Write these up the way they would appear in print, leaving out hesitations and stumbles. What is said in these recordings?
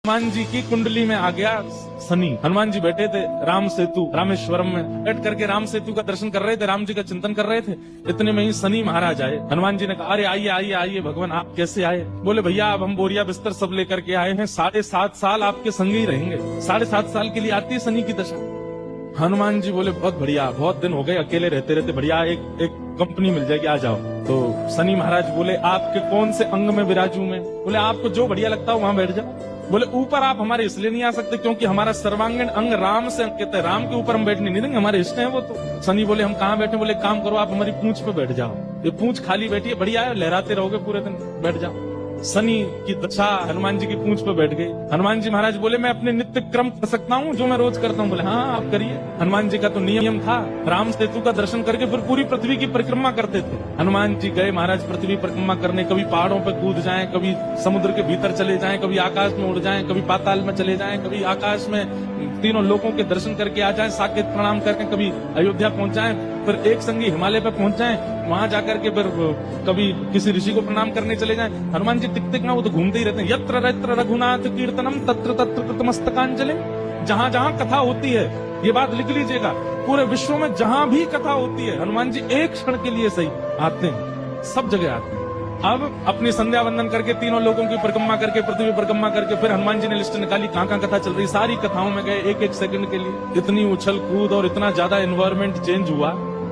हनुमान जी की कुंडली में आ गया शनि। हनुमान जी बैठे थे राम सेतु रामेश्वरम में, बैठ करके राम सेतु का दर्शन कर रहे थे, राम जी का चिंतन कर रहे थे। इतने में ही शनि महाराज आए। हनुमान जी ने कहा, अरे आइए आइए आइए भगवान, आप कैसे आए? बोले भैया अब हम बोरिया बिस्तर सब लेकर के आए हैं, 7.5 साल आपके संग ही रहेंगे। 7.5 साल के लिए आती है शनि की दशा। हनुमान जी बोले बहुत बढ़िया, बहुत दिन हो गए अकेले रहते रहते, बढ़िया एक कंपनी मिल जाएगी, आ जाओ। तो शनि महाराज बोले आपके कौन से अंग में विराजू मैं? बोले आपको जो बढ़िया लगता हो वहां बैठ जाओ। बोले ऊपर आप हमारे इसलिए नहीं आ सकते क्योंकि हमारा सर्वांगीण अंग राम से अंकित है, राम के ऊपर हम बैठने नहीं देंगे, हमारे इष्ट है वो। तो शनि बोले हम कहाँ बैठे? बोले काम करो आप हमारी पूंछ पे बैठ जाओ, ये पूंछ खाली बैठी है, बढ़िया है, लहराते रहोगे पूरे दिन, बैठ जाओ। शनि की दशा हनुमान जी की पूंछ पे बैठ गई। हनुमान जी महाराज बोले मैं अपने नित्य क्रम कर सकता हूँ जो मैं रोज करता हूँ? बोले हाँ आप करिए। हनुमान जी का तो नियम था, राम सेतु का दर्शन करके फिर पूरी पृथ्वी की परिक्रमा करते थे। हनुमान जी गए महाराज पृथ्वी परिक्रमा करने, कभी पहाड़ों पे कूद जाएं, कभी समुद्र के भीतर चले जाएं, कभी आकाश में उड़ जाएं, कभी पाताल में चले जाएं, कभी आकाश में तीनों लोगों के दर्शन करके आ जाएं, साकेत प्रणाम करके कभी अयोध्या पहुंच जाएं, फिर एक संगी हिमालय पे पहुंच जाएं, वहां जाकर के फिर कभी किसी ऋषि को प्रणाम करने चले जाएं। हनुमान जी टिक टिक ना वो तो घूमते ही रहते हैं। यत्र यत्र रघुनाथ कीर्तनम तत्र तत्र कृतमस्तकांजलि। जहां जहां कथा होती है, ये बात लिख लीजिएगा, पूरे विश्व में जहां भी कथा होती है हनुमान जी एक क्षण के लिए सही आते हैं, सब जगह आते हैं। अब अपनी संध्या वंदन करके तीनों लोगों की परिक्रमा करके पृथ्वी परिक्रमा करके फिर हनुमान जी ने लिस्ट निकाली कहाँ कहाँ कथा चल रही, सारी कथाओं में गए एक एक सेकंड के लिए। इतनी उछल कूद और इतना ज्यादा एनवायरमेंट चेंज हुआ,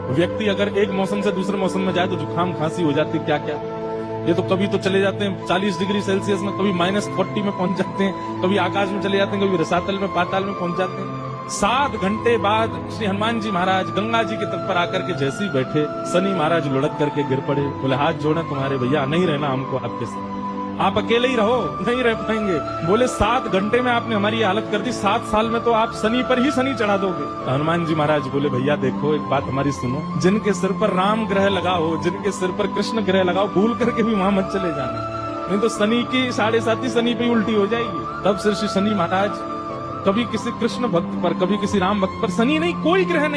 व्यक्ति अगर एक मौसम से दूसरे मौसम में जाए तो जुकाम खांसी हो जाती, क्या क्या। ये तो कभी तो चले जाते हैं 40 डिग्री सेल्सियस में, कभी -40 में पहुंच जाते हैं, कभी आकाश में चले जाते हैं, कभी रसातल में पाताल में पहुंच जाते हैं। 7 घंटे बाद श्री हनुमान जी महाराज गंगा जी के तट पर आकर के जैसे ही बैठे, शनि महाराज लुढ़क करके गिर पड़े। बोले हाथ जोड़े तुम्हारे भैया, नहीं रहना हमको आपके साथ, आप अकेले ही रहो, नहीं रह पाएंगे। बोले 7 घंटे में आपने हमारी हालत कर दी, 7 साल में तो आप शनि पर ही शनि चढ़ा दोगे। हनुमान जी महाराज बोले भैया देखो एक बात हमारी सुनो, जिनके सिर पर राम ग्रह लगा हो, जिनके सिर पर कृष्ण ग्रह लगा हो, भूल करके भी वहां मत चले जाना, नहीं तो शनि की 7.5 शनि पे उल्टी हो जाएगी। तब श्री शनि महाराज कभी किसी कृष्ण भक्त पर, कभी किसी राम भक्त पर, शनि नहीं कोई ग्रह नहीं